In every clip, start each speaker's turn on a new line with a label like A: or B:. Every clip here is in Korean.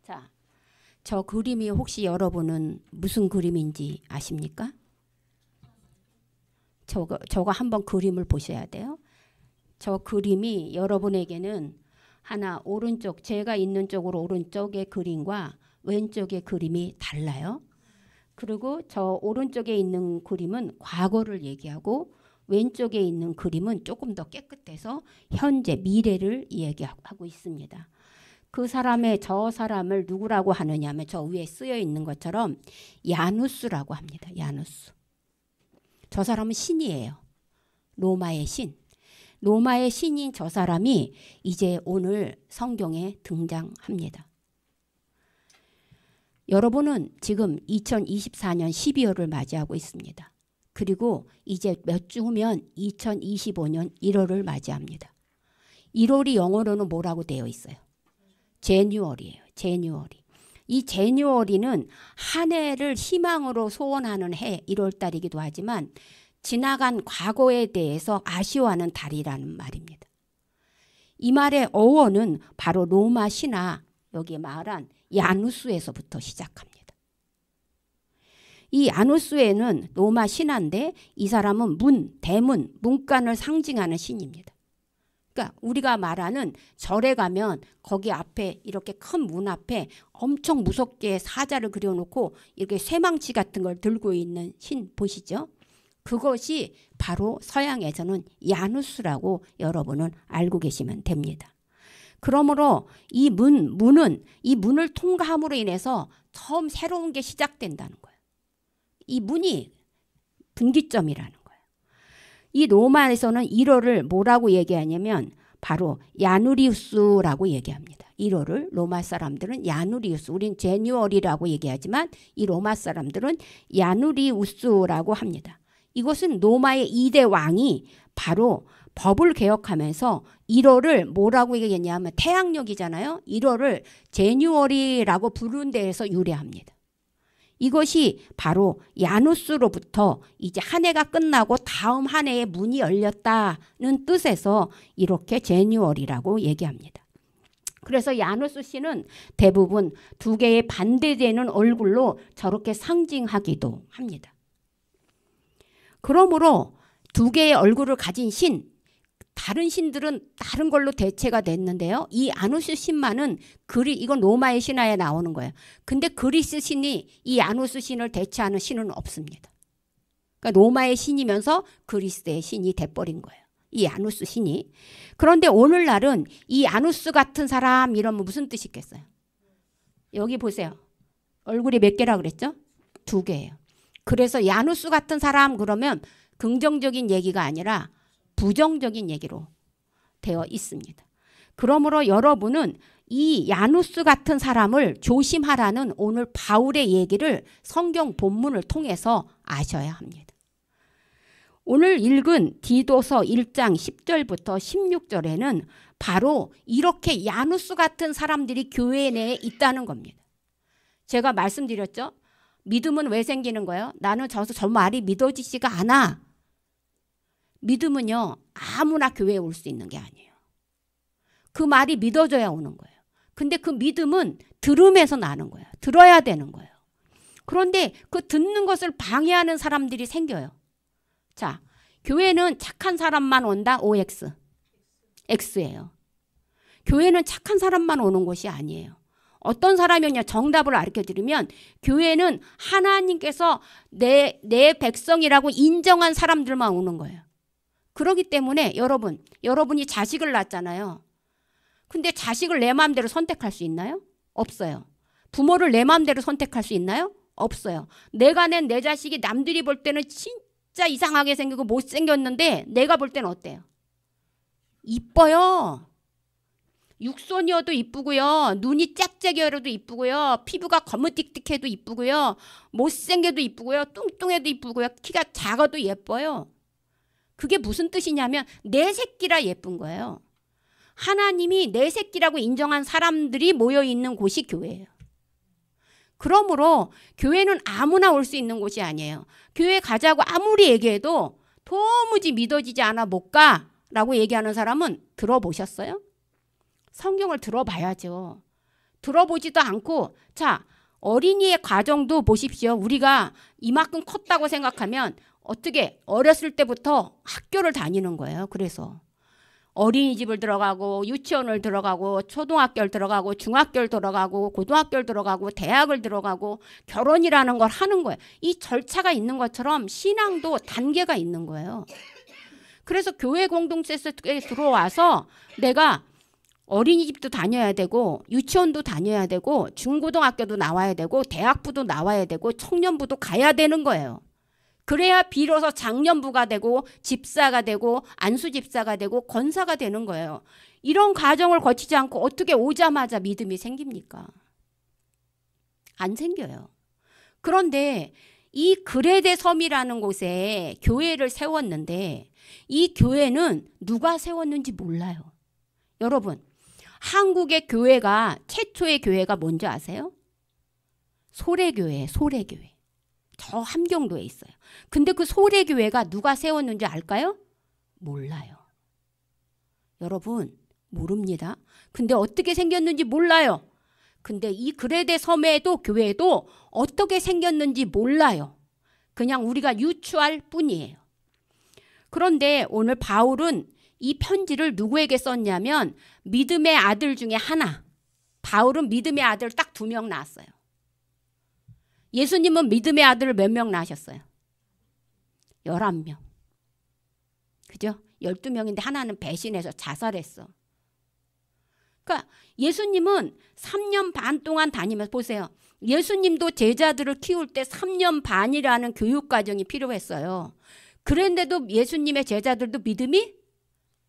A: 자, 저 그림이 혹시 여러분은 무슨 그림인지 아십니까? 저거 한번 그림을 보셔야 돼요. 저 그림이 여러분에게는 하나 오른쪽, 제가 있는 쪽으로 오른쪽의 그림과 왼쪽의 그림이 달라요. 그리고 저 오른쪽에 있는 그림은 과거를 얘기하고 왼쪽에 있는 그림은 조금 더 깨끗해서 현재, 미래를 얘기하고 있습니다. 그 사람의 저 사람을 누구라고 하느냐 하면 저 위에 쓰여 있는 것처럼 야누스라고 합니다. 야누스. 저 사람은 신이에요. 로마의 신. 로마의 신인 저 사람이 이제 오늘 성경에 등장합니다. 여러분은 지금 2024년 12월을 맞이하고 있습니다. 그리고 이제 몇 주 후면 2025년 1월을 맞이합니다. 1월이 영어로는 뭐라고 되어 있어요? 제뉴얼이에요. 제뉴얼이. 이 제뉴얼이는 한 해를 희망으로 소원하는 해 1월달이기도 하지만 지나간 과거에 대해서 아쉬워하는 달이라는 말입니다. 이 말의 어원은 바로 로마 신화 여기 말한 야누스에서부터 시작합니다. 이 야누스에는 로마 신화인데 이 사람은 문, 대문, 문간을 상징하는 신입니다. 그러니까 우리가 말하는 절에 가면 거기 앞에 이렇게 큰 문 앞에 엄청 무섭게 사자를 그려놓고 이렇게 쇠망치 같은 걸 들고 있는 신 보시죠? 그것이 바로 서양에서는 야누스라고 여러분은 알고 계시면 됩니다. 그러므로 이 문은 이 문을 통과함으로 인해서 처음 새로운 게 시작된다는 거예요. 이 문이 분기점이라는 거예요. 이 로마에서는 1월을 뭐라고 얘기하냐면 바로 야누리우스라고 얘기합니다. 1월을 로마 사람들은 야누리우스, 우린 제뉴얼이라고 얘기하지만 이 로마 사람들은 야누리우스라고 합니다. 이것은 로마의 2대 왕이 바로 법을 개혁하면서 1월을 뭐라고 얘기했냐면 태양력이잖아요. 1월을 제뉴얼이라고 부른 데에서 유래합니다. 이것이 바로 야누스로부터 이제 한 해가 끝나고 다음 한 해에 문이 열렸다는 뜻에서 이렇게 제뉴얼이라고 얘기합니다. 그래서 야누스 씨는 대부분 두 개의 반대되는 얼굴로 저렇게 상징하기도 합니다. 그러므로 두 개의 얼굴을 가진 신, 다른 신들은 다른 걸로 대체가 됐는데요. 이 아누스 신만은 이건 로마의 신화에 나오는 거예요. 근데 그리스 신이 이 아누스 신을 대체하는 신은 없습니다. 그러니까 로마의 신이면서 그리스의 신이 돼버린 거예요. 이 아누스 신이. 그런데 오늘날은 이 아누스 같은 사람 이러면 무슨 뜻이겠어요? 여기 보세요. 얼굴이 몇 개라 그랬죠? 2개예요. 그래서 야누스 같은 사람 그러면 긍정적인 얘기가 아니라 부정적인 얘기로 되어 있습니다. 그러므로 여러분은 이 야누스 같은 사람을 조심하라는 오늘 바울의 얘기를 성경 본문을 통해서 아셔야 합니다. 오늘 읽은 디도서 1장 10절부터 16절에는 바로 이렇게 야누스 같은 사람들이 교회 내에 있다는 겁니다. 제가 말씀드렸죠? 믿음은 왜 생기는 거예요? 나는 저 말이 믿어지지가 않아. 믿음은요, 아무나 교회에 올 수 있는 게 아니에요. 그 말이 믿어져야 오는 거예요. 근데 그 믿음은 들음에서 나는 거예요. 들어야 되는 거예요. 그런데 그 듣는 것을 방해하는 사람들이 생겨요. 자, 교회는 착한 사람만 온다, OX. X예요. 교회는 착한 사람만 오는 곳이 아니에요. 어떤 사람이냐 정답을 알려드리면 교회는 하나님께서 내 백성이라고 인정한 사람들만 오는 거예요. 그렇기 때문에 여러분이 자식을 낳았잖아요. 근데 자식을 내 마음대로 선택할 수 있나요? 없어요. 부모를 내 마음대로 선택할 수 있나요? 없어요. 내가 낸 내 자식이 남들이 볼 때는 진짜 이상하게 생기고 못생겼는데 내가 볼 때는 어때요? 이뻐요. 육손이어도 이쁘고요. 눈이 짝짝이어도 이쁘고요. 피부가 거무띡띡해도 이쁘고요. 못생겨도 이쁘고요. 뚱뚱해도 이쁘고요. 키가 작아도 예뻐요. 그게 무슨 뜻이냐면 내 새끼라 예쁜 거예요. 하나님이 내 새끼라고 인정한 사람들이 모여있는 곳이 교회예요. 그러므로 교회는 아무나 올 수 있는 곳이 아니에요. 교회 가자고 아무리 얘기해도 도무지 믿어지지 않아 못 가 라고 얘기하는 사람은 들어보셨어요? 성경을 들어봐야죠. 들어보지도 않고 자, 어린이의 과정도 보십시오. 우리가 이만큼 컸다고 생각하면 어떻게 어렸을 때부터 학교를 다니는 거예요. 그래서 어린이집을 들어가고 유치원을 들어가고 초등학교를 들어가고 중학교를 들어가고 고등학교를 들어가고 대학을 들어가고 결혼이라는 걸 하는 거예요. 이 절차가 있는 것처럼 신앙도 단계가 있는 거예요. 그래서 교회 공동체에 들어와서 내가 어린이집도 다녀야 되고 유치원도 다녀야 되고 중고등학교도 나와야 되고 대학부도 나와야 되고 청년부도 가야 되는 거예요. 그래야 비로소 장년부가 되고 집사가 되고 안수집사가 되고 권사가 되는 거예요. 이런 과정을 거치지 않고 어떻게 오자마자 믿음이 생깁니까? 안 생겨요. 그런데 이 그레데 섬이라는 곳에 교회를 세웠는데 이 교회는 누가 세웠는지 몰라요. 여러분, 한국의 교회가 최초의 교회가 뭔지 아세요? 소래교회, 소래교회. 저 함경도에 있어요. 근데 그 소래교회가 누가 세웠는지 알까요? 몰라요. 여러분, 모릅니다. 근데 어떻게 생겼는지 몰라요. 근데 이 그레데 섬에도 교회도 어떻게 생겼는지 몰라요. 그냥 우리가 유추할 뿐이에요. 그런데 오늘 바울은 이 편지를 누구에게 썼냐면 믿음의 아들 중에 하나. 바울은 믿음의 아들 딱 2명 낳았어요. 예수님은 믿음의 아들을 몇 명 낳으셨어요? 11명. 그죠? 12명인데 하나는 배신해서 자살했어. 그러니까 예수님은 3년 반 동안 다니면서 보세요. 예수님도 제자들을 키울 때 3년 반이라는 교육 과정이 필요했어요. 그런데도 예수님의 제자들도 믿음이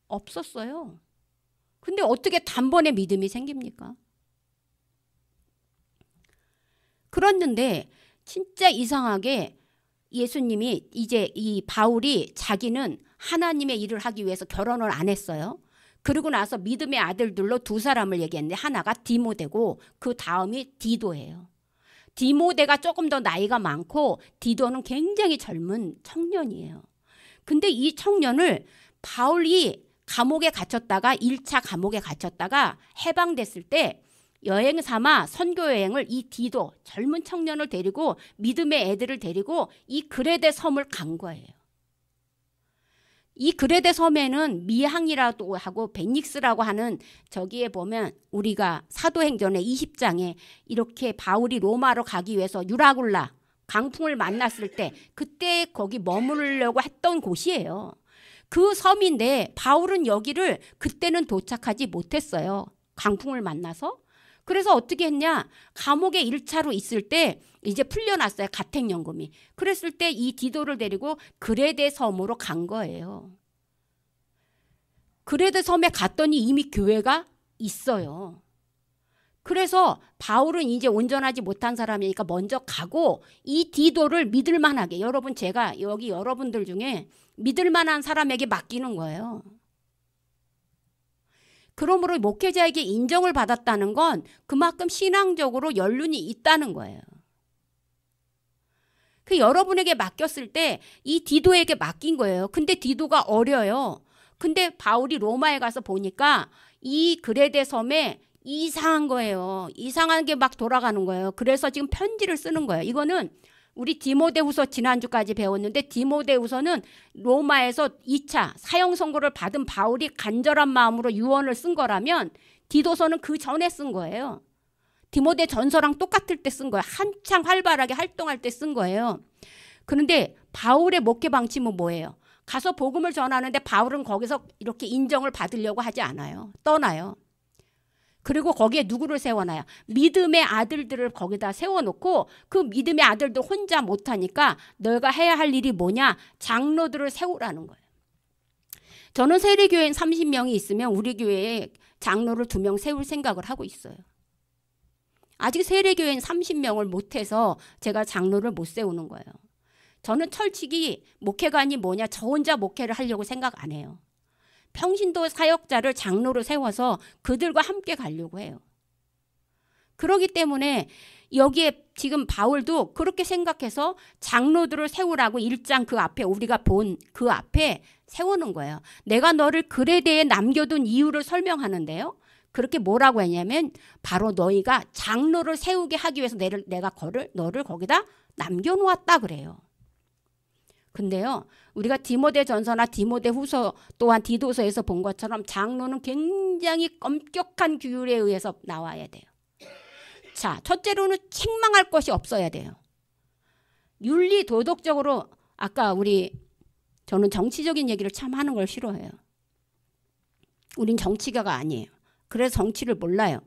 A: 없었어요. 근데 어떻게 단번에 믿음이 생깁니까? 그랬는데 진짜 이상하게 예수님이 이제 이 바울이 자기는 하나님의 일을 하기 위해서 결혼을 안 했어요. 그러고 나서 믿음의 아들들로 2사람을 얘기했는데 하나가 디모데고 그 다음이 디도예요. 디모데가 조금 더 나이가 많고 디도는 굉장히 젊은 청년이에요. 근데 이 청년을 바울이 감옥에 갇혔다가 1차 감옥에 갇혔다가 해방됐을 때 여행 삼아 선교 여행을 이 디도 젊은 청년을 데리고 믿음의 애들을 데리고 이 그레데 섬을 간 거예요. 이 그레데 섬에는 미항이라고 하고 베닉스라고 하는 저기에 보면 우리가 사도행전의 20장에 이렇게 바울이 로마로 가기 위해서 유라굴라 강풍을 만났을 때 그때 거기 머무르려고 했던 곳이에요. 그 섬인데 바울은 여기를 그때는 도착하지 못했어요. 강풍을 만나서. 그래서 어떻게 했냐? 감옥에 1차로 있을 때 이제 풀려났어요. 가택연금이. 그랬을 때 이 디도를 데리고 그레데 섬으로 간 거예요. 그레데 섬에 갔더니 이미 교회가 있어요. 그래서 바울은 이제 온전하지 못한 사람이니까 먼저 가고 이 디도를 믿을 만하게 여러분 제가 여기 여러분들 중에 믿을 만한 사람에게 맡기는 거예요. 그러므로 목회자에게 인정을 받았다는 건 그만큼 신앙적으로 연륜이 있다는 거예요. 그 여러분에게 맡겼을 때 이 디도에게 맡긴 거예요. 근데 디도가 어려요. 근데 바울이 로마에 가서 보니까 이 그레데 섬에 이상한 거예요. 이상한 게 막 돌아가는 거예요. 그래서 지금 편지를 쓰는 거예요. 이거는 우리 디모데후서 지난주까지 배웠는데 디모데후서는 로마에서 2차 사형 선고를 받은 바울이 간절한 마음으로 유언을 쓴 거라면 디도서는 그 전에 쓴 거예요. 디모데 전서랑 똑같을 때 쓴 거예요. 한창 활발하게 활동할 때 쓴 거예요. 그런데 바울의 목회 방침은 뭐예요? 가서 복음을 전하는데 바울은 거기서 이렇게 인정을 받으려고 하지 않아요. 떠나요. 그리고 거기에 누구를 세워놔요? 믿음의 아들들을 거기다 세워놓고 그 믿음의 아들도 혼자 못하니까 너가 해야 할 일이 뭐냐? 장로들을 세우라는 거예요. 저는 세례교회엔 30명이 있으면 우리 교회에 장로를 2명 세울 생각을 하고 있어요. 아직 세례교회엔 30명을 못해서 제가 장로를 못 세우는 거예요. 저는 철칙이 목회관이 뭐냐? 저 혼자 목회를 하려고 생각 안 해요. 평신도 사역자를 장로로 세워서 그들과 함께 가려고 해요. 그러기 때문에 여기에 지금 바울도 그렇게 생각해서 장로들을 세우라고 1장 그 앞에 우리가 본 그 앞에 세우는 거예요. 내가 너를 그레데에 남겨둔 이유를 설명하는데요. 그렇게 뭐라고 했냐면 바로 너희가 장로를 세우게 하기 위해서 내가 너를 거기다 남겨놓았다 그래요. 근데요, 우리가 디모데전서나 디모데후서 또한 디도서에서 본 것처럼 장로는 굉장히 엄격한 규율에 의해서 나와야 돼요. 자, 첫째로는 책망할 것이 없어야 돼요. 윤리 도덕적으로 아까 저는 정치적인 얘기를 참 하는 걸 싫어해요. 우린 정치가가 아니에요. 그래서 정치를 몰라요.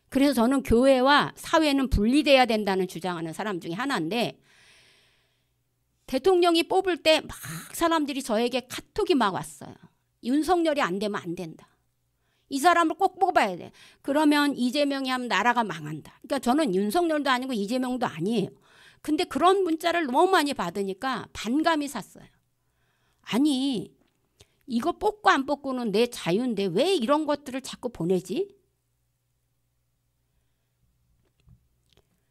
A: 그래서 저는 교회와 사회는 분리돼야 된다는 주장하는 사람 중에 하나인데, 대통령이 뽑을 때 막 사람들이 저에게 카톡이 막 왔어요. 윤석열이 안 되면 안 된다. 이 사람을 꼭 뽑아야 돼. 그러면 이재명이 하면 나라가 망한다. 그러니까 저는 윤석열도 아니고 이재명도 아니에요. 근데 그런 문자를 너무 많이 받으니까 반감이 샀어요. 아니, 이거 뽑고 안 뽑고는 내 자유인데 왜 이런 것들을 자꾸 보내지?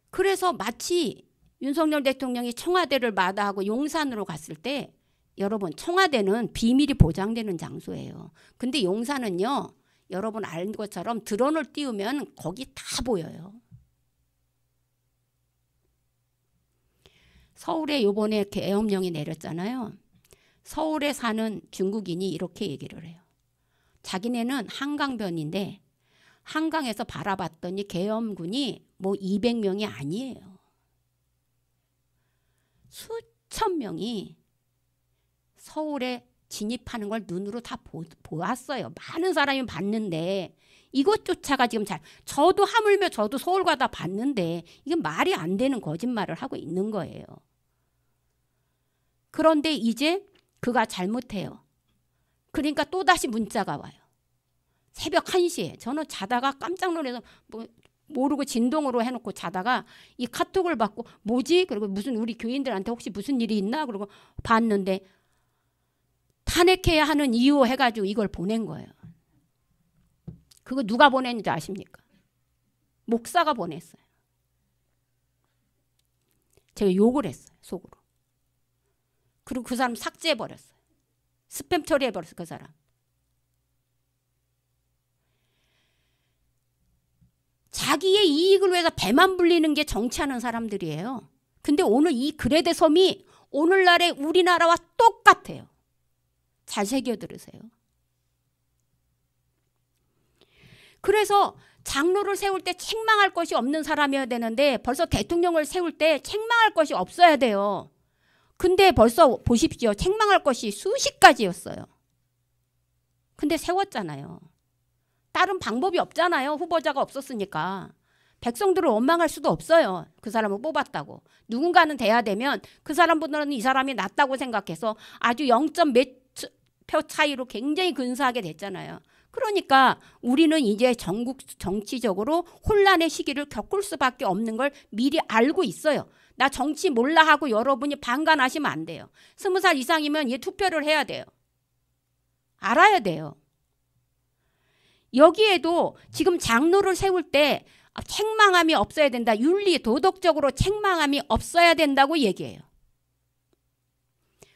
A: 그래서 마치 윤석열 대통령이 청와대를 마다하고 용산으로 갔을 때, 여러분 청와대는 비밀이 보장되는 장소예요. 근데 용산은요, 여러분 아는 것처럼 드론을 띄우면 거기 다 보여요. 서울에 요번에 계엄령이 내렸잖아요. 서울에 사는 중국인이 이렇게 얘기를 해요. 자기네는 한강변인데 한강에서 바라봤더니 계엄군이 뭐 200명이 아니에요. 수천 명이 서울에 진입하는 걸 눈으로 다 보았어요. 많은 사람이 봤는데 이것조차가 지금 저도 하물며 저도 서울 가다 봤는데 이게 말이 안 되는 거짓말을 하고 있는 거예요. 그런데 이제 그가 잘못해요. 그러니까 또다시 문자가 와요. 새벽 1시에. 저는 자다가 깜짝 놀라서 모르고 진동으로 해놓고 자다가 이 카톡을 받고 뭐지? 그리고 무슨 우리 교인들한테 혹시 무슨 일이 있나? 그러고 봤는데 탄핵해야 하는 이유 해가지고 이걸 보낸 거예요. 그거 누가 보냈는지 아십니까? 목사가 보냈어요. 제가 욕을 했어요. 속으로. 그리고 그 사람 삭제해버렸어요. 스팸 처리해버렸어요. 그 사람. 자기의 이익을 위해서 배만 불리는 게 정치하는 사람들이에요. 근데 오늘 이 그레데 섬이 오늘날의 우리나라와 똑같아요. 잘 새겨 들으세요. 그래서 장로를 세울 때 책망할 것이 없는 사람이어야 되는데 벌써 대통령을 세울 때 책망할 것이 없어야 돼요. 근데 벌써 보십시오. 책망할 것이 수십 가지였어요. 근데 세웠잖아요. 다른 방법이 없잖아요. 후보자가 없었으니까. 백성들을 원망할 수도 없어요. 그 사람을 뽑았다고. 누군가는 돼야 되면 그 사람보다는 이 사람이 낫다고 생각해서 아주 0점 몇 표 차이로 굉장히 근사하게 됐잖아요. 그러니까 우리는 이제 전국 정치적으로 혼란의 시기를 겪을 수밖에 없는 걸 미리 알고 있어요. 나 정치 몰라 하고 여러분이 방관하시면 안 돼요. 20살 이상이면 얘 투표를 해야 돼요. 알아야 돼요. 여기에도 지금 장로를 세울 때 책망함이 없어야 된다. 윤리 도덕적으로 책망함이 없어야 된다고 얘기해요.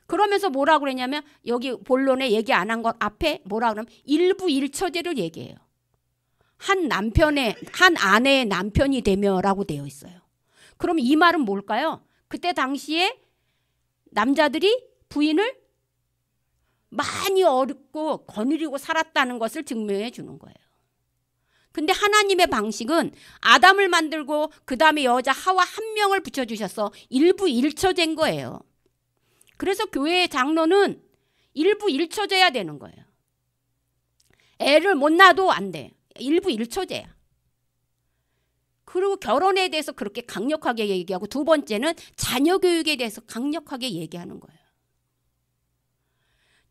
A: 그러면서 뭐라고 그랬냐면 여기 본론에 얘기 안 한 것 앞에 뭐라 그러면 일부 일처제를 얘기해요. 한 아내의 남편이 되며라고 되어 있어요. 그럼 이 말은 뭘까요? 그때 당시에 남자들이 부인을 많이 어렵고 거느리고 살았다는 것을 증명해 주는 거예요. 근데 하나님의 방식은 아담을 만들고 그 다음에 여자 하와 한 명을 붙여주셔서 일부 일처제인 거예요. 그래서 교회의 장로는 일부 일처제야 되는 거예요. 애를 못 낳아도 안 돼. 일부 일처제야. 그리고 결혼에 대해서 그렇게 강력하게 얘기하고 두 번째는 자녀 교육에 대해서 강력하게 얘기하는 거예요.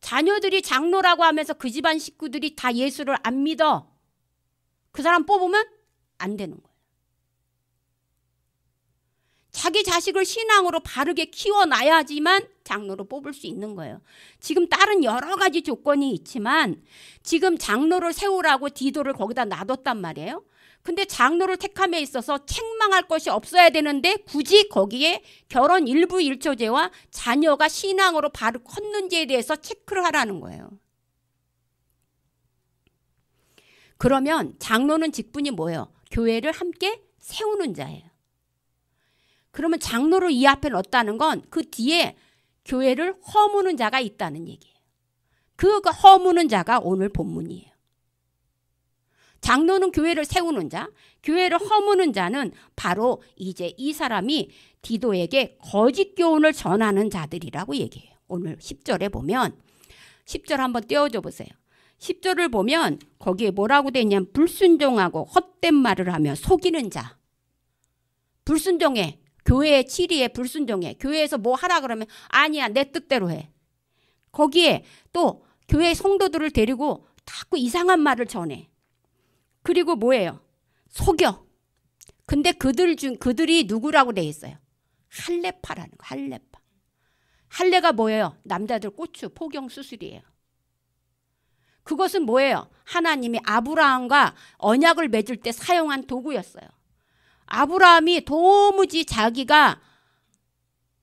A: 자녀들이 장로라고 하면서 그 집안 식구들이 다 예수를 안 믿어. 그 사람 뽑으면 안 되는 거예요. 자기 자식을 신앙으로 바르게 키워놔야지만 장로로 뽑을 수 있는 거예요. 지금 다른 여러 가지 조건이 있지만 지금 장로를 세우라고 디도를 거기다 놔뒀단 말이에요. 근데 장로를 택함에 있어서 책망할 것이 없어야 되는데 굳이 거기에 결혼 일부 일처제와 자녀가 신앙으로 바로 컸는지에 대해서 체크를 하라는 거예요. 그러면 장로는 직분이 뭐예요? 교회를 함께 세우는 자예요. 그러면 장로를 이 앞에 넣었다는 건 그 뒤에 교회를 허무는 자가 있다는 얘기예요. 그 허무는 자가 오늘 본문이에요. 장로는 교회를 세우는 자, 교회를 허무는 자는 바로 이제 이 사람이 디도에게 거짓 교훈을 전하는 자들이라고 얘기해요. 오늘 10절에 보면 10절 한번 띄워줘 보세요. 10절을 보면 거기에 뭐라고 돼 있냐면 불순종하고 헛된 말을 하며 속이는 자. 불순종해. 교회의 치리에 불순종해. 교회에서 뭐 하라 그러면 아니야 내 뜻대로 해. 거기에 또 교회 성도들을 데리고 자꾸 이상한 말을 전해. 그리고 뭐예요? 속여. 근데 그들이 누구라고 돼 있어요? 할례파라는 거. 할례파. 할례가 뭐예요? 남자들 고추, 포경 수술이에요. 그것은 뭐예요? 하나님이 아브라함과 언약을 맺을 때 사용한 도구였어요. 아브라함이 도무지 자기가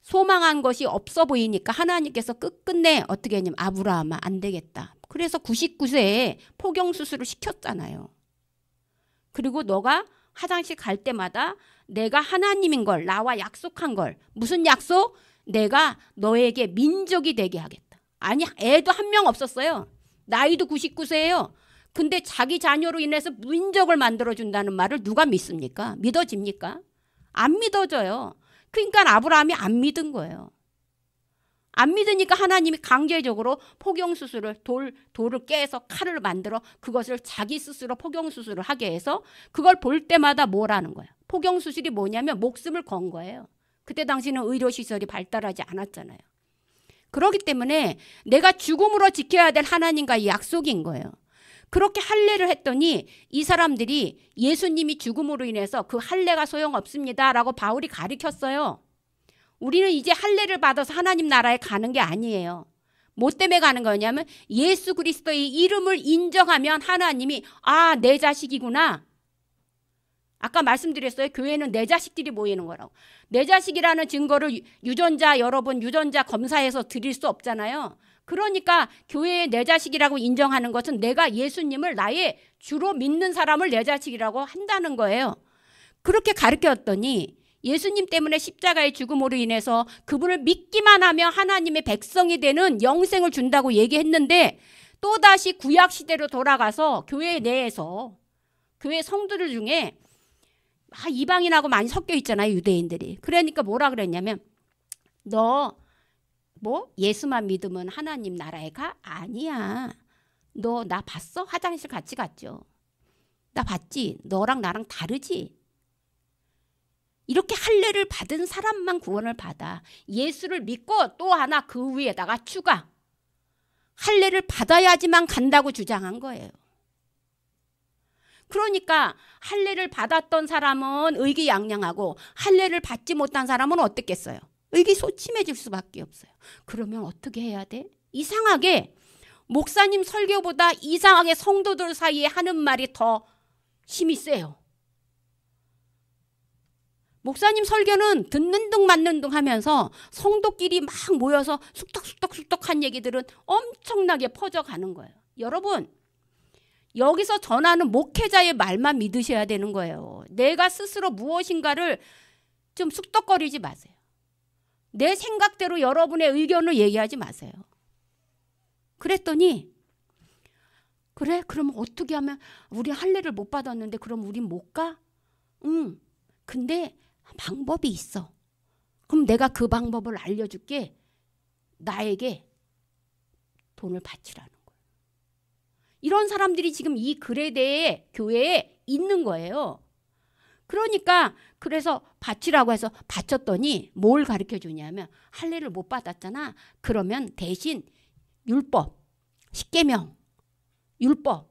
A: 소망한 것이 없어 보이니까 하나님께서 끝끝내 어떻게 했냐면 아브라함아 안 되겠다. 그래서 99세에 포경 수술을 시켰잖아요. 그리고 너가 화장실 갈 때마다 내가 하나님인 걸 나와 약속한 걸 무슨 약속? 내가 너에게 민족이 되게 하겠다. 아니 애도 한 명 없었어요. 나이도 99세예요. 근데 자기 자녀로 인해서 민족을 만들어준다는 말을 누가 믿습니까? 믿어집니까? 안 믿어져요. 그러니까 아브라함이 안 믿은 거예요. 안 믿으니까 하나님이 강제적으로 포경수술을 돌을 깨서 칼을 만들어 그것을 자기 스스로 포경수술을 하게 해서 그걸 볼 때마다 뭐라는 거야. 포경수술이 뭐냐면 목숨을 건 거예요. 그때 당시는 의료시설이 발달하지 않았잖아요. 그렇기 때문에 내가 죽음으로 지켜야 될 하나님과의 약속인 거예요. 그렇게 할례를 했더니 이 사람들이 예수님이 죽음으로 인해서 그 할례가 소용없습니다 라고 바울이 가르쳤어요. 우리는 이제 할례를 받아서 하나님 나라에 가는 게 아니에요. 뭐 때문에 가는 거냐면 예수 그리스도의 이름을 인정하면 하나님이 아, 내 자식이구나. 아까 말씀드렸어요. 교회는 내 자식들이 모이는 거라고. 내 자식이라는 증거를 여러분 유전자 검사해서 드릴 수 없잖아요. 그러니까 교회의 내 자식이라고 인정하는 것은 내가 예수님을 나의 주로 믿는 사람을 내 자식이라고 한다는 거예요. 그렇게 가르쳤더니 예수님 때문에 십자가의 죽음으로 인해서 그분을 믿기만 하면 하나님의 백성이 되는 영생을 준다고 얘기했는데 또다시 구약시대로 돌아가서 교회 내에서 교회 성도들 중에 이방인하고 많이 섞여 있잖아요. 유대인들이. 그러니까 뭐라 그랬냐면 너 뭐 예수만 믿으면 하나님 나라에 가? 아니야. 너 나 봤어? 화장실 같이 갔죠. 나 봤지? 너랑 나랑 다르지? 이렇게 할례를 받은 사람만 구원을 받아. 예수를 믿고 또 하나 그 위에다가 추가. 할례를 받아야지만 간다고 주장한 거예요. 그러니까 할례를 받았던 사람은 의기양양하고 할례를 받지 못한 사람은 어떻겠어요? 의기소침해질 수밖에 없어요. 그러면 어떻게 해야 돼? 이상하게 목사님 설교보다 이상하게 성도들 사이에 하는 말이 더 힘이 세요. 목사님 설교는 듣는 둥 맞는 둥 하면서 성도끼리 막 모여서 숙덕한 얘기들은 엄청나게 퍼져가는 거예요. 여러분 여기서 전하는 목회자의 말만 믿으셔야 되는 거예요. 내가 스스로 무엇인가를 좀 숙덕거리지 마세요. 내 생각대로 여러분의 의견을 얘기하지 마세요. 그랬더니 그래? 그럼 어떻게 하면 우리 할례를 못 받았는데 그럼 우린 못 가? 응. 근데 방법이 있어. 그럼 내가 그 방법을 알려줄게. 나에게 돈을 바치라는 거예요. 이런 사람들이 지금 이 그레데 교회에 있는 거예요. 그러니까 그래서 바치라고 해서 바쳤더니 뭘 가르쳐 주냐면 할례를 못 받았잖아. 그러면 대신 율법, 십계명, 율법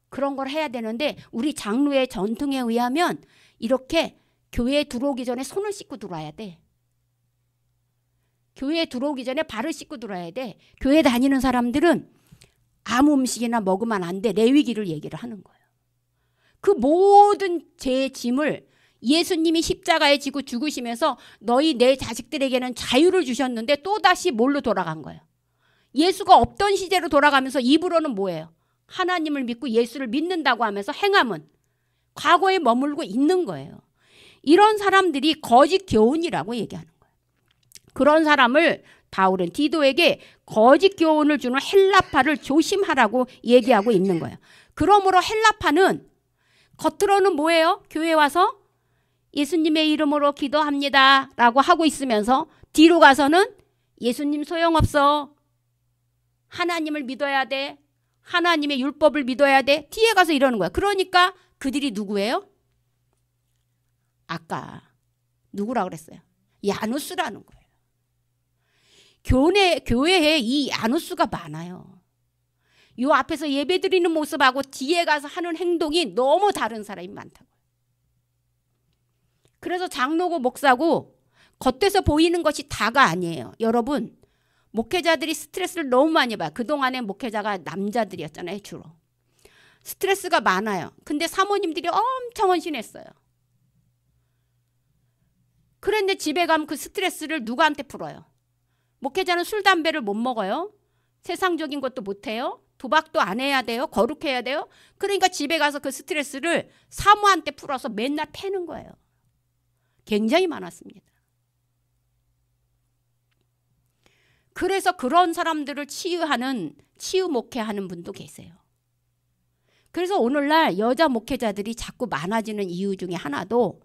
A: 그런 걸 해야 되는데 우리 장로의 전통에 의하면 이렇게 교회에 들어오기 전에 손을 씻고 들어와야 돼. 교회에 들어오기 전에 발을 씻고 들어와야 돼. 교회 다니는 사람들은 아무 음식이나 먹으면 안 돼. 레위기를 얘기를 하는 거예요. 그 모든 죄의 짐을 예수님이 십자가에 지고 죽으시면서 너희 내 자식들에게는 자유를 주셨는데 또다시 뭘로 돌아간 거예요? 예수가 없던 시대로 돌아가면서 입으로는 뭐예요? 하나님을 믿고 예수를 믿는다고 하면서 행함은 과거에 머물고 있는 거예요. 이런 사람들이 거짓 교훈이라고 얘기하는 거예요. 그런 사람을 바울은 디도에게 거짓 교훈을 주는 헬라파를 조심하라고 얘기하고 있는 거예요. 그러므로 헬라파는 겉으로는 뭐예요? 교회 와서 예수님의 이름으로 기도합니다 라고 하고 있으면서 뒤로 가서는 예수님 소용없어. 하나님을 믿어야 돼. 하나님의 율법을 믿어야 돼. 뒤에 가서 이러는 거야. 그러니까 그들이 누구예요? 아까 누구라 그랬어요? 야누스라는 거예요. 교회에 이 야누스가 많아요. 요 앞에서 예배드리는 모습하고 뒤에 가서 하는 행동이 너무 다른 사람이 많다고요. 그래서 장로고 목사고 겉에서 보이는 것이 다가 아니에요. 여러분, 목회자들이 스트레스를 너무 많이 봐요. 그동안에 목회자가 남자들이었잖아요, 주로. 스트레스가 많아요. 근데 사모님들이 엄청 헌신했어요. 그런데 집에 가면 그 스트레스를 누구한테 풀어요? 목회자는 술, 담배를 못 먹어요. 세상적인 것도 못 해요. 도박도 안 해야 돼요. 거룩해야 돼요. 그러니까 집에 가서 그 스트레스를 사모한테 풀어서 맨날 패는 거예요. 굉장히 많았습니다. 그래서 그런 사람들을 치유 목회하는 분도 계세요. 그래서 오늘날 여자 목회자들이 자꾸 많아지는 이유 중에 하나도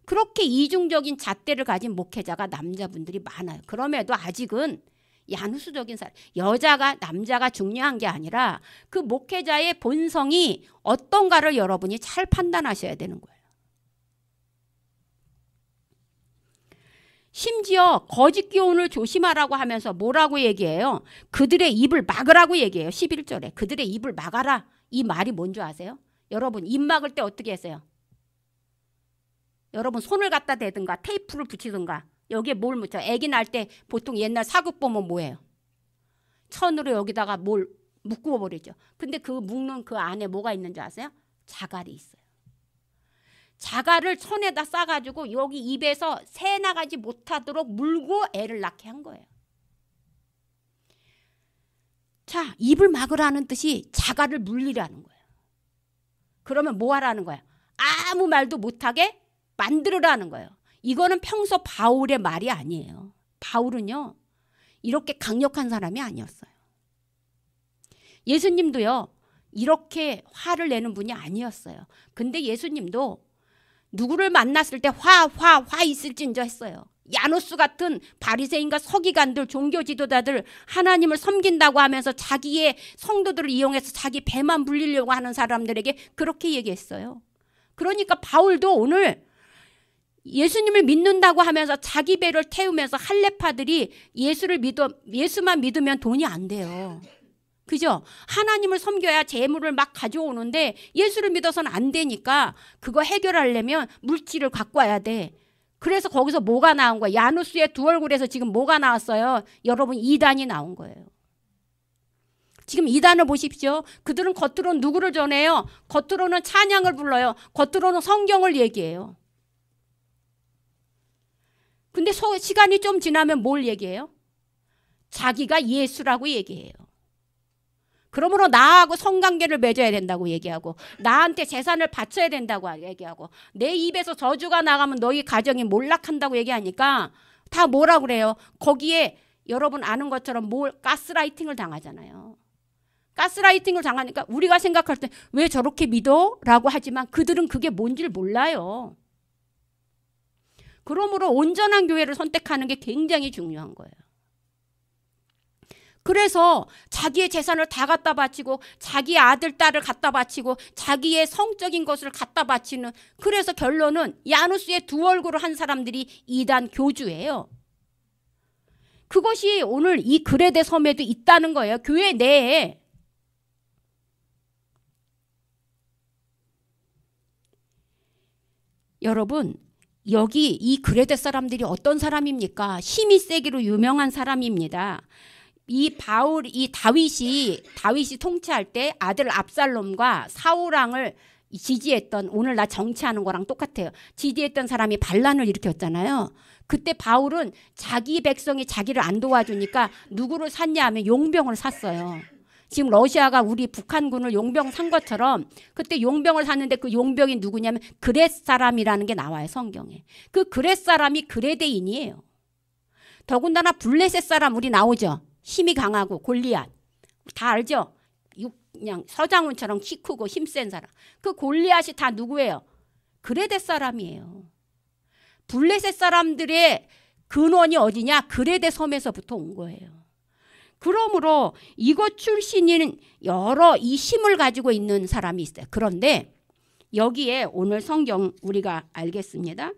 A: 그렇게 이중적인 잣대를 가진 목회자가 남자분들이 많아요. 그럼에도 아직은 야누스적인 사람, 여자가 남자가 중요한 게 아니라 그 목회자의 본성이 어떤가를 여러분이 잘 판단하셔야 되는 거예요. 심지어 거짓 교훈을 조심하라고 하면서 뭐라고 얘기해요? 그들의 입을 막으라고 얘기해요. 11절에 그들의 입을 막아라. 이 말이 뭔 줄 아세요? 여러분, 입 막을 때 어떻게 했어요? 여러분, 손을 갖다 대든가 테이프를 붙이든가 여기에 뭘 묻혀? 애기 낳을 때 보통 옛날 사극 보면 뭐예요? 천으로 여기다가 뭘 묶어 버리죠. 근데 그 묶는 그 안에 뭐가 있는 줄 아세요? 자갈이 있어요. 자갈을 손에다 싸가지고 여기 입에서 새 나가지 못하도록 물고 애를 낳게 한 거예요. 자, 입을 막으라는 뜻이 자갈을 물리라는 거예요. 그러면 뭐 하라는 거야? 아무 말도 못하게 만들으라는 거예요. 이거는 평소 바울의 말이 아니에요. 바울은요, 이렇게 강력한 사람이 아니었어요. 예수님도요, 이렇게 화를 내는 분이 아니었어요. 근데 예수님도 누구를 만났을 때 화 있을진저 했어요. 야누스 같은 바리새인과 서기관들, 종교 지도자들 하나님을 섬긴다고 하면서 자기의 성도들을 이용해서 자기 배만 불리려고 하는 사람들에게 그렇게 얘기했어요. 그러니까 바울도 오늘 예수님을 믿는다고 하면서 자기 배를 태우면서 할례파들이 예수만 믿으면 돈이 안 돼요. 그죠? 하나님을 섬겨야 재물을 막 가져오는데 예수를 믿어서는 안 되니까 그거 해결하려면 물질을 갖고 와야 돼. 그래서 거기서 뭐가 나온 거야? 야누스의 두 얼굴에서 지금 뭐가 나왔어요? 여러분, 이단이 나온 거예요. 지금 이단을 보십시오. 그들은 겉으로는 누구를 전해요? 겉으로는 찬양을 불러요. 겉으로는 성경을 얘기해요. 근데 시간이 좀 지나면 뭘 얘기해요? 자기가 예수라고 얘기해요. 그러므로 나하고 성관계를 맺어야 된다고 얘기하고 나한테 재산을 바쳐야 된다고 얘기하고 내 입에서 저주가 나가면 너희 가정이 몰락한다고 얘기하니까 다 뭐라 그래요? 거기에 여러분 아는 것처럼 가스라이팅을 당하잖아요. 가스라이팅을 당하니까 우리가 생각할 때 왜 저렇게 믿어? 라고 하지만 그들은 그게 뭔지를 몰라요. 그러므로 온전한 교회를 선택하는 게 굉장히 중요한 거예요. 그래서 자기의 재산을 다 갖다 바치고 자기의 아들, 딸을 갖다 바치고 자기의 성적인 것을 갖다 바치는, 그래서 결론은 야누스의 두 얼굴을 한 사람들이 이단 교주예요. 그것이 오늘 이 그레데 섬에도 있다는 거예요. 교회 내에. 여러분, 여기 이 그레데 사람들이 어떤 사람입니까? 힘이 세기로 유명한 사람입니다. 이 다윗이 통치할 때 아들 압살롬과 사울 왕을 지지했던, 오늘 나 정치하는 거랑 똑같아요. 지지했던 사람이 반란을 일으켰잖아요. 그때 바울은 자기 백성이 자기를 안 도와주니까 누구를 샀냐 하면 용병을 샀어요. 지금 러시아가 우리 북한군을 용병 산 것처럼 그때 용병을 샀는데 그 용병이 누구냐면 그렛 사람이라는 게 나와요, 성경에. 그 그렛 사람이 그레데인이에요. 더군다나 블레셋 사람 우리 나오죠. 힘이 강하고 골리앗. 다 알죠? 그냥 서장훈처럼 키 크고 힘센 사람. 그 골리앗이 다 누구예요? 그레데 사람이에요. 블레셋 사람들의 근원이 어디냐? 그레데 섬에서부터 온 거예요. 그러므로 이곳 출신인 여러 이 힘을 가지고 있는 사람이 있어요. 그런데 여기에 오늘 성경 우리가 알겠습니다.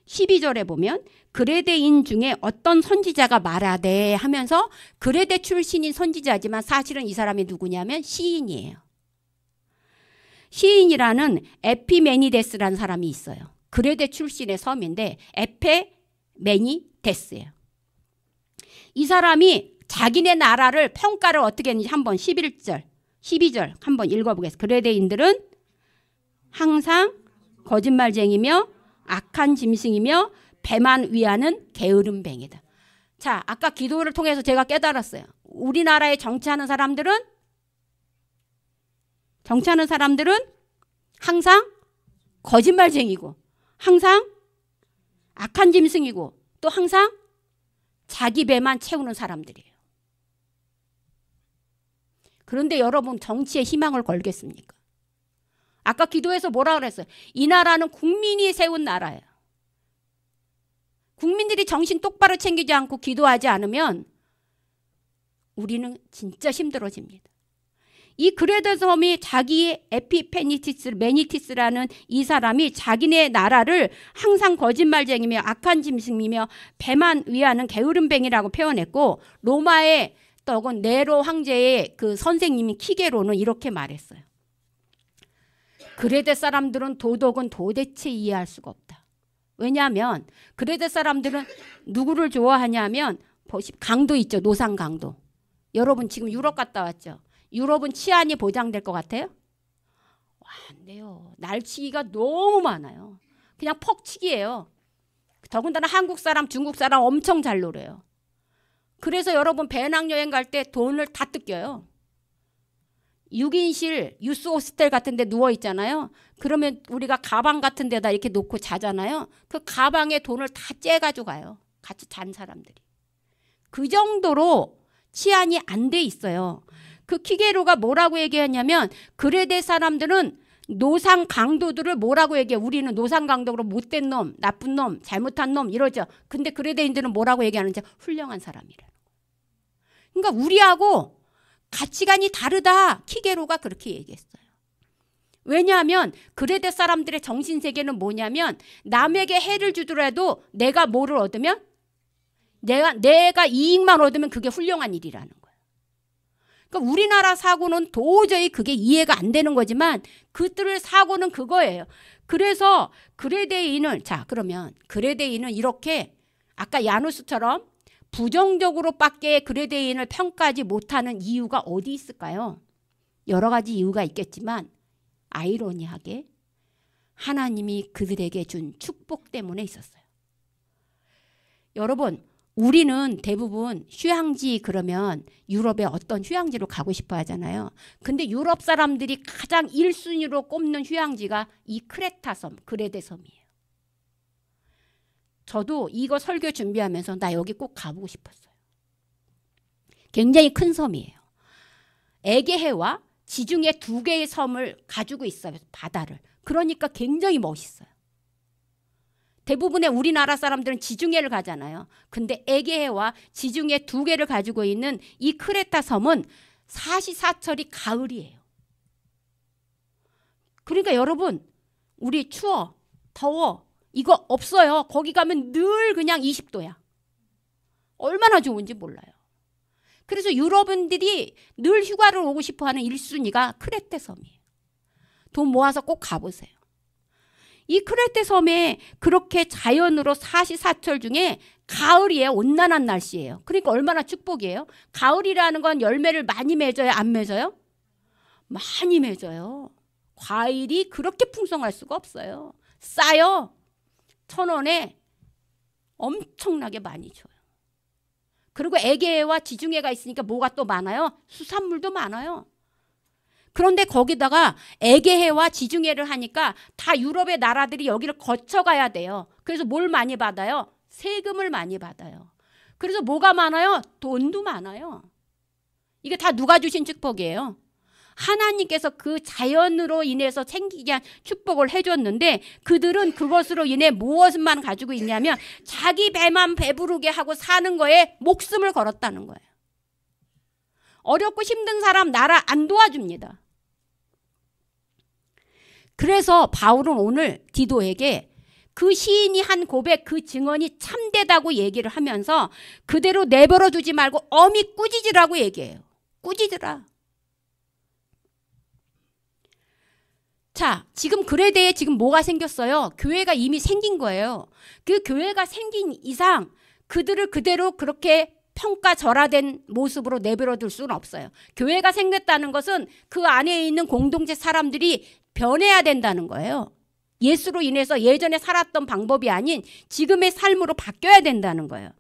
A: 12절에 보면 그레데인 중에 어떤 선지자가 말하되 하면서 그레데 출신인 선지자지만 사실은 이 사람이 누구냐면 시인이에요. 시인이라는 에피메니데스라는 사람이 있어요. 그레데 출신의 섬인데 에페메니데스예요. 이 사람이 자기네 나라를 평가를 어떻게 했는지 한번 11절, 12절 한번 읽어보겠습니다. 그레데인들은 항상 거짓말쟁이며 악한 짐승이며 배만 위하는 게으름뱅이다. 자, 아까 기도를 통해서 제가 깨달았어요. 우리나라에 정치하는 사람들은 항상 거짓말쟁이고 항상 악한 짐승이고 또 항상 자기 배만 채우는 사람들이에요. 그런데 여러분 정치에 희망을 걸겠습니까? 아까 기도에서 뭐라 그랬어요? 이 나라는 국민이 세운 나라예요. 국민들이 정신 똑바로 챙기지 않고 기도하지 않으면 우리는 진짜 힘들어집니다. 이 그레데 섬이 자기 메니티스라는 이 사람이 자기네 나라를 항상 거짓말쟁이며 악한 짐승이며 배만 위하는 게으름뱅이라고 표현했고 로마의 떡은 네로 황제의 그 선생님인 키게로는 이렇게 말했어요. 그레데 사람들은 도덕은 도대체 이해할 수가 없다. 왜냐하면 그레데 사람들은 누구를 좋아하냐면 강도 있죠. 노상 강도. 여러분 지금 유럽 갔다 왔죠. 유럽은 치안이 보장될 것 같아요? 안 돼요. 날치기가 너무 많아요. 그냥 퍽치기예요. 더군다나 한국 사람, 중국 사람 엄청 잘 놀아요. 그래서 여러분 배낭여행 갈 때 돈을 다 뜯겨요. 6인실 유스 호스텔 같은 데 누워 있잖아요. 그러면 우리가 가방 같은 데다 이렇게 놓고 자잖아요. 그 가방에 돈을 다 째가지고 가요. 같이 잔 사람들이. 그 정도로 치안이 안 돼 있어요. 그 키게로가 뭐라고 얘기하냐면 그레데 사람들은 노상 강도들을 뭐라고 얘기해요? 우리는 노상 강도로 못된 놈, 나쁜 놈, 잘못한 놈 이러죠. 근데 그레데인들은 뭐라고 얘기하는지 훌륭한 사람이라는 거예요. 그러니까 우리하고 가치관이 다르다. 키게로가 그렇게 얘기했어요. 왜냐하면 그레데 사람들의 정신세계는 뭐냐면 남에게 해를 주더라도 내가 뭐를 얻으면 내가 이익만 얻으면 그게 훌륭한 일이라는 거예요. 그러니까 우리나라 사고는 도저히 그게 이해가 안 되는 거지만 그들의 사고는 그거예요. 그래서 그레데인을 그러면 그레데인은 이렇게 아까 야누스처럼 부정적으로밖에 그레데인을 평가하지 못하는 이유가 어디 있을까요? 여러 가지 이유가 있겠지만 아이러니하게 하나님이 그들에게 준 축복 때문에 있었어요. 여러분 우리는 대부분 휴양지 그러면 유럽의 어떤 휴양지로 가고 싶어 하잖아요. 근데 유럽 사람들이 가장 1순위로 꼽는 휴양지가 이 크레타 섬, 그레데 섬이에요. 저도 이거 설교 준비하면서 나 여기 꼭 가보고 싶었어요. 굉장히 큰 섬이에요. 에게해와 지중해 2개의 섬을 가지고 있어요. 바다를. 그러니까 굉장히 멋있어요. 대부분의 우리나라 사람들은 지중해를 가잖아요. 근데 에게해와 지중해 2개를 가지고 있는 이 크레타 섬은 사시사철이 가을이에요. 그러니까 여러분 우리 추워, 더워 이거 없어요. 거기 가면 늘 그냥 20도야. 얼마나 좋은지 몰라요. 그래서 유럽인들이 늘 휴가를 오고 싶어하는 1순위가 크레테 섬이에요. 돈 모아서 꼭 가보세요. 이 크레테 섬에 그렇게 자연으로 사시사철 중에 가을이에요. 온난한 날씨예요. 그러니까 얼마나 축복이에요. 가을이라는 건 열매를 많이 맺어요? 안 맺어요? 많이 맺어요. 과일이 그렇게 풍성할 수가 없어요. 싸요. 1,000원에 엄청나게 많이 줘요. 그리고 애게해와 지중해가 있으니까 뭐가 또 많아요? 수산물도 많아요. 그런데 거기다가 애게해와 지중해를 하니까 다 유럽의 나라들이 여기를 거쳐가야 돼요. 그래서 뭘 많이 받아요? 세금을 많이 받아요. 그래서 뭐가 많아요? 돈도 많아요. 이게 다 누가 주신 축복이에요? 하나님께서 그 자연으로 인해서 생기게 한 축복을 해줬는데 그들은 그것으로 인해 무엇만 가지고 있냐면 자기 배만 배부르게 하고 사는 거에 목숨을 걸었다는 거예요. 어렵고 힘든 사람 나라 안 도와줍니다. 그래서 바울은 오늘 디도에게 그 시인이 한 고백, 그 증언이 참되다고 얘기를 하면서 그대로 내버려 두지 말고 엄히 꾸짖으라고 얘기해요. 꾸짖으라. 자, 지금 글에 대해 지금 뭐가 생겼어요? 교회가 이미 생긴 거예요. 그 교회가 생긴 이상 그들을 그대로 그렇게 평가절하된 모습으로 내버려둘 수는 없어요. 교회가 생겼다는 것은 그 안에 있는 공동체 사람들이 변해야 된다는 거예요. 예수로 인해서 예전에 살았던 방법이 아닌 지금의 삶으로 바뀌어야 된다는 거예요.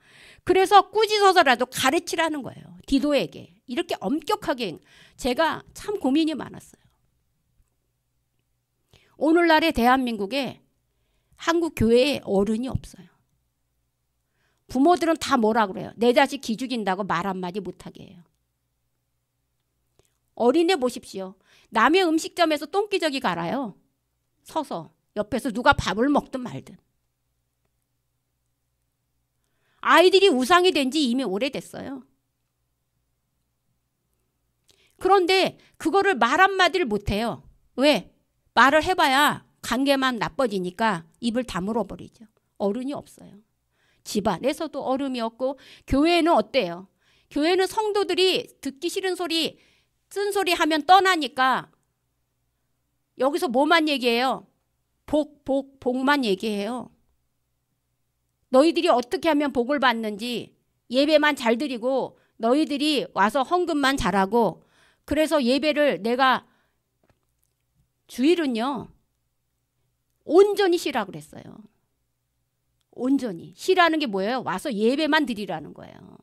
A: 그래서 꾸짖어서라도 가르치라는 거예요. 디도에게. 이렇게 엄격하게. 제가 참 고민이 많았어요. 오늘날의 대한민국에 한국 교회에 어른이 없어요. 부모들은 다 뭐라 그래요? 내 자식 기죽인다고 말 한마디 못하게 해요. 어린애 보십시오. 남의 음식점에서 똥기저귀 갈아요. 서서 옆에서 누가 밥을 먹든 말든. 아이들이 우상이 된 지 이미 오래됐어요. 그런데 그거를 말 한마디를 못해요. 왜? 말을 해봐야 관계만 나빠지니까 입을 다물어 버리죠. 어른이 없어요. 집안에서도 어른이 없고 교회는 어때요? 교회는 성도들이 듣기 싫은 소리, 쓴소리 하면 떠나니까 여기서 뭐만 얘기해요? 복만 얘기해요. 너희들이 어떻게 하면 복을 받는지 예배만 잘 드리고 너희들이 와서 헌금만 잘하고 그래서 예배를 내가 주일은요 온전히 쉬라 그랬어요. 온전히 쉬라는 게 뭐예요? 와서 예배만 드리라는 거예요.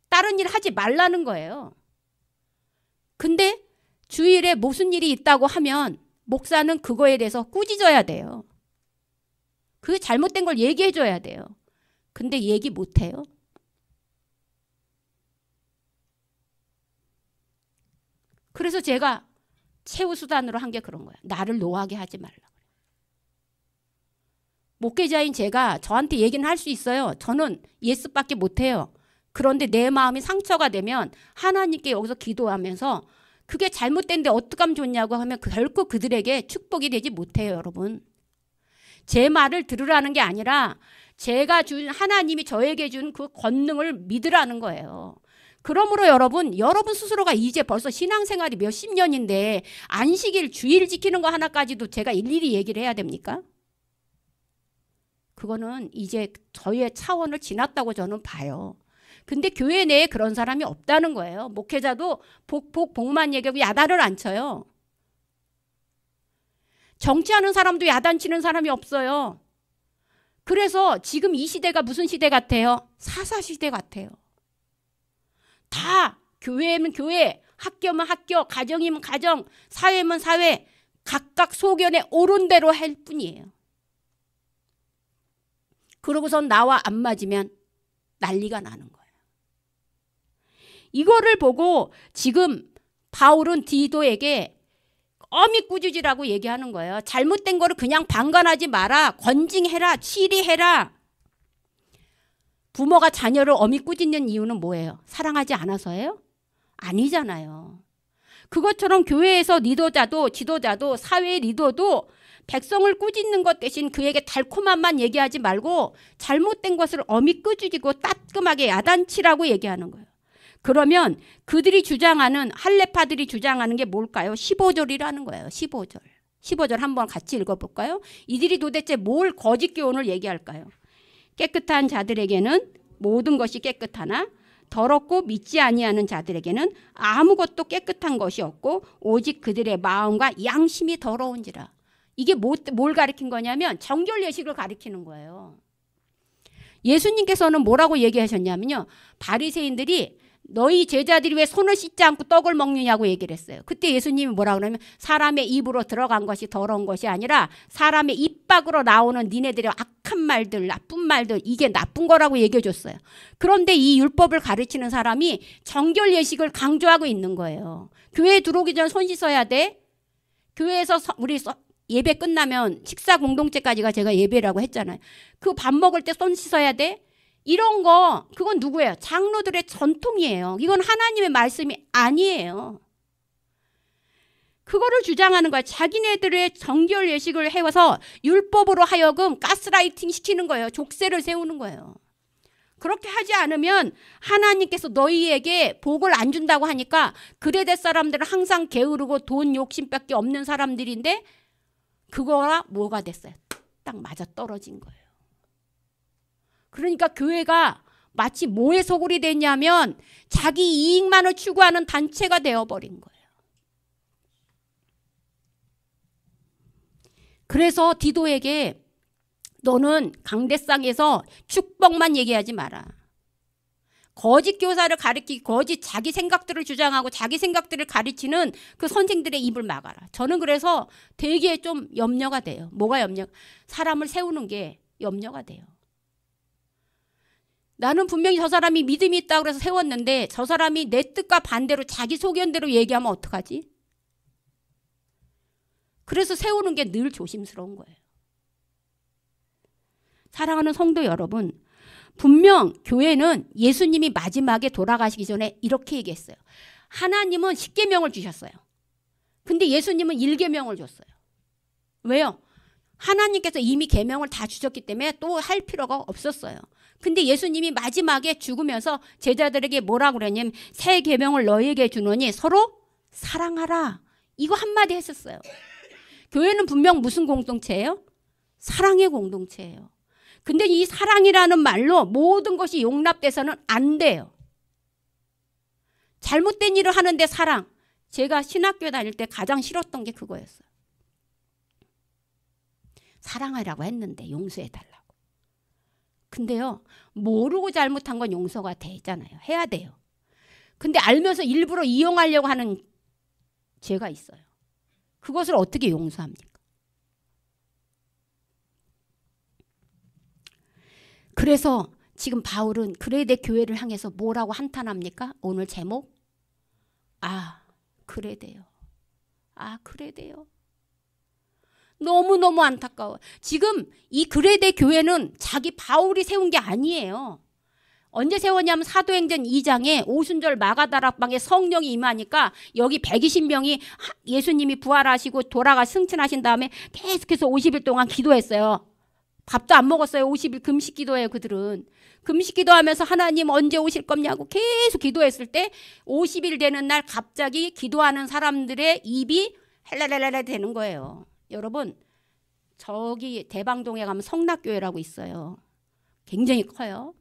A: 다른 일 하지 말라는 거예요. 근데 주일에 무슨 일이 있다고 하면 목사는 그거에 대해서 꾸짖어야 돼요. 그게 잘못된 걸 얘기해 줘야 돼요. 근데 얘기 못 해요. 그래서 제가 최후 수단으로 한 게 그런 거예요. 나를 노하게 하지 말라. 목회자인 제가 저한테 얘기는 할 수 있어요. 저는 예스밖에 못해요. 그런데 내 마음이 상처가 되면 하나님께 여기서 기도하면서 그게 잘못된데 어떻게 하면 좋냐고 하면 결코 그들에게 축복이 되지 못해요. 여러분. 제 말을 들으라는 게 아니라 제가 준 하나님이 저에게 준 그 권능을 믿으라는 거예요. 그러므로 여러분 스스로가 이제 벌써 신앙생활이 몇십 년인데 안식일 주일 지키는 거 하나까지도 제가 일일이 얘기를 해야 됩니까? 그거는 이제 저희의 차원을 지났다고 저는 봐요. 근데 교회 내에 그런 사람이 없다는 거예요. 목회자도 복만 얘기하고 야단을 안 쳐요. 정치하는 사람도 야단치는 사람이 없어요. 그래서 지금 이 시대가 무슨 시대 같아요? 사사시대 같아요. 다 교회면 교회, 학교면 학교, 가정이면 가정, 사회면 사회 각각 소견에 옳은 대로 할 뿐이에요. 그러고선 나와 안 맞으면 난리가 나는 거예요. 이거를 보고 지금 바울은 디도에게 엄히 꾸짖으라고 얘기하는 거예요. 잘못된 거를 그냥 방관하지 마라. 권징해라. 치리해라. 부모가 자녀를 엄히 꾸짖는 이유는 뭐예요? 사랑하지 않아서예요? 아니잖아요. 그것처럼 교회에서 리더자도 지도자도 사회의 리더도 백성을 꾸짖는 것 대신 그에게 달콤함만 얘기하지 말고 잘못된 것을 엄히 꾸짖고 따끔하게 야단치라고 얘기하는 거예요. 그러면 그들이 주장하는 할례파들이 주장하는 게 뭘까요? 15절이라는 거예요. 15절. 15절 한번 같이 읽어볼까요? 이들이 도대체 뭘 거짓 교훈을 얘기할까요? 깨끗한 자들에게는 모든 것이 깨끗하나 더럽고 믿지 아니하는 자들에게는 아무것도 깨끗한 것이 없고 오직 그들의 마음과 양심이 더러운지라. 이게 뭘 가리킨 거냐면 정결 예식을 가리키는 거예요. 예수님께서는 뭐라고 얘기하셨냐면요. 바리새인들이 너희 제자들이 왜 손을 씻지 않고 떡을 먹느냐고 얘기를 했어요. 그때 예수님이 뭐라고 그러냐면 사람의 입으로 들어간 것이 더러운 것이 아니라 사람의 입 밖으로 나오는 니네들의 악한 말들, 나쁜 말들, 이게 나쁜 거라고 얘기해 줬어요. 그런데 이 율법을 가르치는 사람이 정결 예식을 강조하고 있는 거예요. 교회에 들어오기 전에 손 씻어야 돼. 교회에서 우리 예배 끝나면 식사 공동체까지가 제가 예배라고 했잖아요. 그 밥 먹을 때 손 씻어야 돼. 이런 거 그건 누구예요? 장로들의 전통이에요. 이건 하나님의 말씀이 아니에요. 그거를 주장하는 거야. 자기네들의 정결 예식을 해와서 율법으로 하여금 가스라이팅 시키는 거예요. 족쇄를 세우는 거예요. 그렇게 하지 않으면 하나님께서 너희에게 복을 안 준다고 하니까 그레데 사람들은 항상 게으르고 돈 욕심밖에 없는 사람들인데 그거가 뭐가 됐어요? 딱 맞아 떨어진 거예요. 그러니까 교회가 마치 뭐에 소굴이 됐냐면 자기 이익만을 추구하는 단체가 되어버린 거예요. 그래서 디도에게 너는 강대상에서 축복만 얘기하지 마라. 거짓 교사를 가리키고 거짓 자기 생각들을 주장하고 자기 생각들을 가르치는 그 선생들의 입을 막아라. 저는 그래서 되게 좀 염려가 돼요. 뭐가 사람을 세우는 게 염려가 돼요. 나는 분명히 저 사람이 믿음이 있다고 해서 세웠는데 저 사람이 내 뜻과 반대로 자기 소견대로 얘기하면 어떡하지? 그래서 세우는 게 늘 조심스러운 거예요. 사랑하는 성도 여러분, 분명 교회는 예수님이 마지막에 돌아가시기 전에 이렇게 얘기했어요. 하나님은 10계명을 주셨어요. 근데 예수님은 1계명을 줬어요. 왜요? 하나님께서 이미 계명을 다 주셨기 때문에 또 할 필요가 없었어요. 근데 예수님이 마지막에 죽으면서 제자들에게 뭐라고 그러냐면 새 계명을 너희에게 주노니 서로 사랑하라. 이거 한마디 했었어요. 교회는 분명 무슨 공동체예요? 사랑의 공동체예요. 근데 이 사랑이라는 말로 모든 것이 용납돼서는 안 돼요. 잘못된 일을 하는데 사랑. 제가 신학교 다닐 때 가장 싫었던 게 그거였어요. 사랑하라고 했는데 용서해달라고. 근데요, 모르고 잘못한 건 용서가 되잖아요. 해야 돼요. 근데 알면서 일부러 이용하려고 하는 죄가 있어요. 그것을 어떻게 용서합니까? 그래서 지금 바울은 그레데 교회를 향해서 뭐라고 한탄합니까? 오늘 제목? 그레데요. 그레데요. 너무너무 안타까워. 지금 이 그레데 교회는 자기 바울이 세운 게 아니에요. 언제 세웠냐면 사도행전 2장에 오순절 마가다락방에 성령이 임하니까 여기 120명이 예수님이 부활하시고 승천하신 다음에 계속해서 50일 동안 기도했어요. 밥도 안 먹었어요. 50일 금식 기도해요. 그들은. 금식 기도하면서 하나님 언제 오실 겁냐고 계속 기도했을 때 50일 되는 날 갑자기 기도하는 사람들의 입이 헬랄랄랄 되는 거예요. 여러분, 저기 대방동에 가면 성락교회라고 있어요. 굉장히 커요.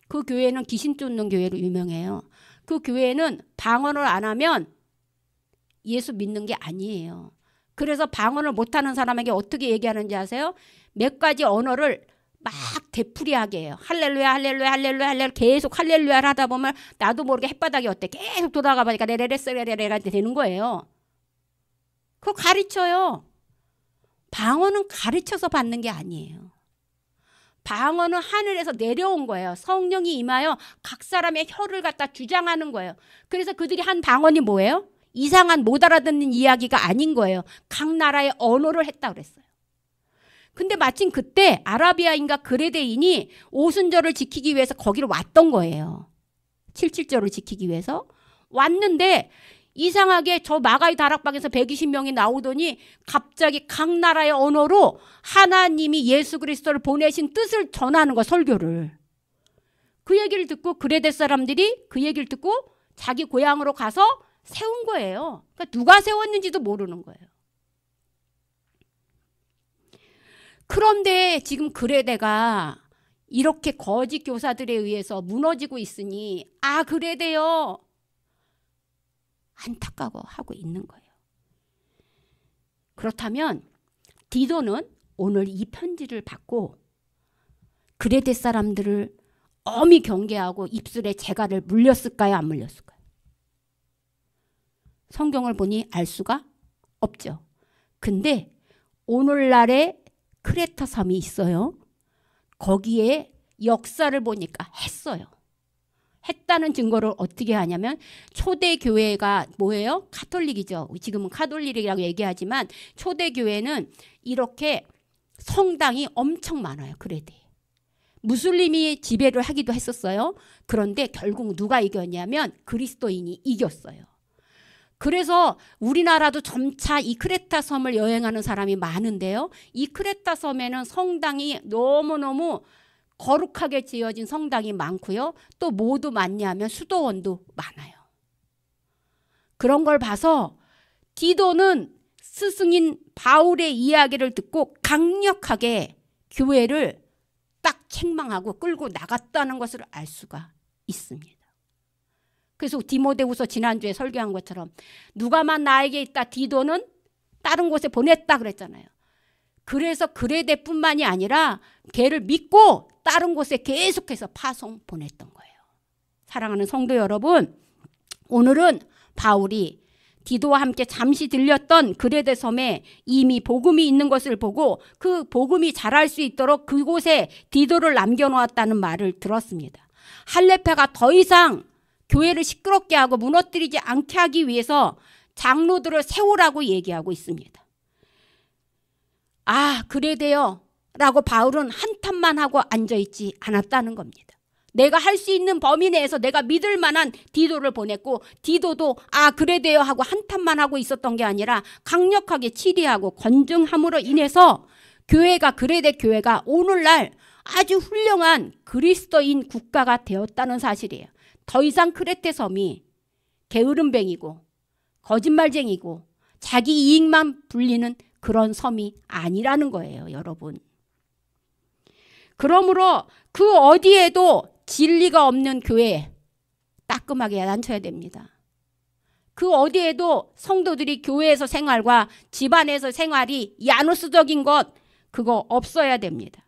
A: 그 교회는 귀신 쫓는 교회로 유명해요. 그 교회는 방언을 안 하면 예수 믿는 게 아니에요. 그래서 방언을 못하는 사람에게 어떻게 얘기하는지 아세요? 몇 가지 언어를 막 되풀이하게 해요. 할렐루야 할렐루야 할렐루야 할렐루야 계속 할렐루야를 하다 보면 나도 모르게 햇바닥이 어때? 계속 돌아가 보니까 레레레레레레레 되는 거예요. 그거 가르쳐요. 방언은 가르쳐서 받는 게 아니에요. 방언은 하늘에서 내려온 거예요. 성령이 임하여 각 사람의 혀를 갖다 주장하는 거예요. 그래서 그들이 한 방언이 뭐예요? 이상한 못 알아듣는 이야기가 아닌 거예요. 각 나라의 언어를 했다고 그랬어요. 근데 마침 그때 아라비아인가 그레데인이 오순절을 지키기 위해서 거기로 왔던 거예요. 77절을 지키기 위해서 왔는데 이상하게 저 마가의 다락방에서 120명이 나오더니 갑자기 각 나라의 언어로 하나님이 예수 그리스도를 보내신 뜻을 전하는 거야, 설교를. 그 얘기를 듣고 그레데 사람들이 그 얘기를 듣고 자기 고향으로 가서 세운 거예요. 그러니까 누가 세웠는지도 모르는 거예요. 그런데 지금 그레데가 이렇게 거짓 교사들에 의해서 무너지고 있으니 아 그래 돼요. 안타까워하고 있는 거예요. 그렇다면 디도는 오늘 이 편지를 받고 그레데 사람들을 엄히 경계하고 입술에 재갈을 물렸을까요? 안 물렸을까요? 성경을 보니 알 수가 없죠. 근데 오늘날의 크레타 섬이 있어요. 거기에 역사를 보니까 했어요. 했다는 증거를 어떻게 하냐면 초대교회가 뭐예요? 카톨릭이죠. 지금은 카톨릭이라고 얘기하지만 초대교회는 이렇게 성당이 엄청 많아요. 그레데. 무슬림이 지배를 하기도 했었어요. 그런데 결국 누가 이겼냐면 그리스도인이 이겼어요. 그래서 우리나라도 점차 이 크레타 섬을 여행하는 사람이 많은데요. 이 크레타 섬에는 성당이 너무너무 거룩하게 지어진 성당이 많고요. 또 뭐도 많냐면 수도원도 많아요. 그런 걸 봐서 디도는 스승인 바울의 이야기를 듣고 강력하게 교회를 딱 책망하고 끌고 나갔다는 것을 알 수가 있습니다. 그래서 디모데후서 지난주에 설교한 것처럼 누가만 나에게 있다 디도는 다른 곳에 보냈다 그랬잖아요. 그래서 그레데뿐만이 아니라 걔를 믿고 다른 곳에 계속해서 파송 보냈던 거예요. 사랑하는 성도 여러분, 오늘은 바울이 디도와 함께 잠시 들렸던 그레데 섬에 이미 복음이 있는 것을 보고 그 복음이 자랄 수 있도록 그곳에 디도를 남겨놓았다는 말을 들었습니다. 할레페가 더 이상 교회를 시끄럽게 하고 무너뜨리지 않게 하기 위해서 장로들을 세우라고 얘기하고 있습니다. 아 그레데요 라고 바울은 한탄만 하고 앉아있지 않았다는 겁니다. 내가 할 수 있는 범위 내에서 내가 믿을 만한 디도를 보냈고 디도도 아 그레데요 하고 한탄만 하고 있었던 게 아니라 강력하게 치리하고 건증함으로 인해서 교회가 그레데 교회가 오늘날 아주 훌륭한 그리스도인 국가가 되었다는 사실이에요. 더 이상 크레테 섬이 게으름뱅이고 거짓말쟁이고 자기 이익만 불리는 그런 섬이 아니라는 거예요, 여러분. 그러므로 그 어디에도 진리가 없는 교회 따끔하게 앉혀야 됩니다. 그 어디에도 성도들이 교회에서 생활과 집안에서 생활이 야누스적인 것 그거 없어야 됩니다.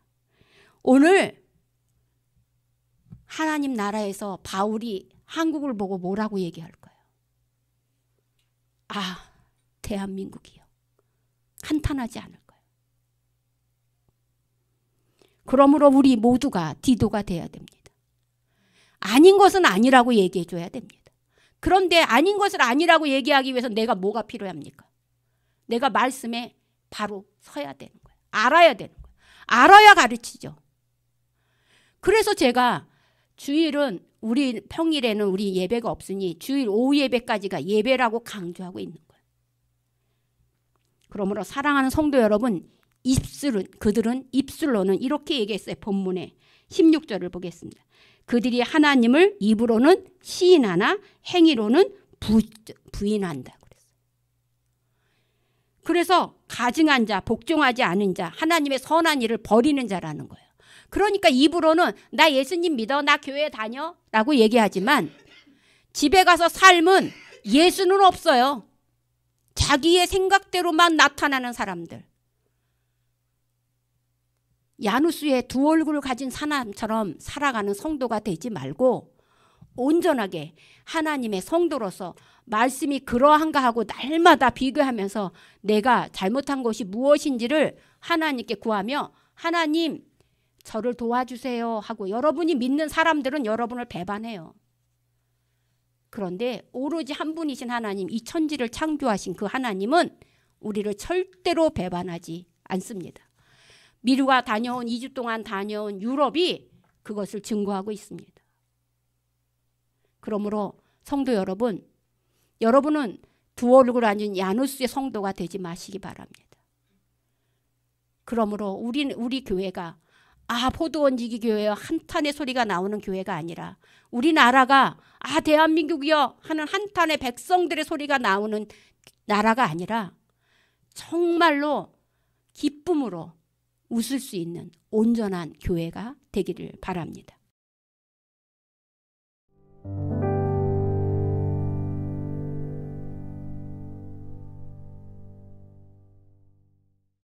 A: 오늘 하나님 나라에서 바울이 한국을 보고 뭐라고 얘기할까요? 아, 대한민국이요. 한탄하지 않을까요? 그러므로 우리 모두가 디도가 돼야 됩니다. 아닌 것은 아니라고 얘기해 줘야 됩니다. 그런데 아닌 것을 아니라고 얘기하기 위해서 내가 뭐가 필요합니까? 내가 말씀에 바로 서야 되는 거예요. 알아야 되는 거예요. 알아야 가르치죠. 그래서 제가 주일은 우리 평일에는 우리 예배가 없으니 주일 오후 예배까지가 예배라고 강조하고 있는 거예요. 그러므로 사랑하는 성도 여러분, 그들은 입술로는 이렇게 얘기했어요. 본문에 16절을 보겠습니다. 그들이 하나님을 입으로는 시인하나 행위로는 부인한다. 그래서 가증한 자, 복종하지 않은 자, 하나님의 선한 일을 버리는 자라는 거예요. 그러니까 입으로는 나 예수님 믿어, 나 교회 다녀 라고 얘기하지만 집에 가서 삶은 예수는 없어요. 자기의 생각대로만 나타나는 사람들. 야누스의 두 얼굴을 가진 사람처럼 살아가는 성도가 되지 말고 온전하게 하나님의 성도로서 말씀이 그러한가 하고 날마다 비교하면서 내가 잘못한 것이 무엇인지를 하나님께 구하며 하나님 저를 도와주세요 하고 여러분이 믿는 사람들은 여러분을 배반해요. 그런데 오로지 한 분이신 하나님, 이 천지를 창조하신 그 하나님은 우리를 절대로 배반하지 않습니다. 미루가 다녀온 2주 동안 다녀온 유럽이 그것을 증거하고 있습니다. 그러므로 성도 여러분, 여러분은 두 얼굴 아닌 야누스의 성도가 되지 마시기 바랍니다. 그러므로 우리 교회가 포도원지기 교회여 한탄의 소리가 나오는 교회가 아니라 우리나라가 대한민국이여 하는 한탄의 백성들의 소리가 나오는 나라가 아니라 정말로 기쁨으로 웃을 수 있는 온전한 교회가 되기를 바랍니다.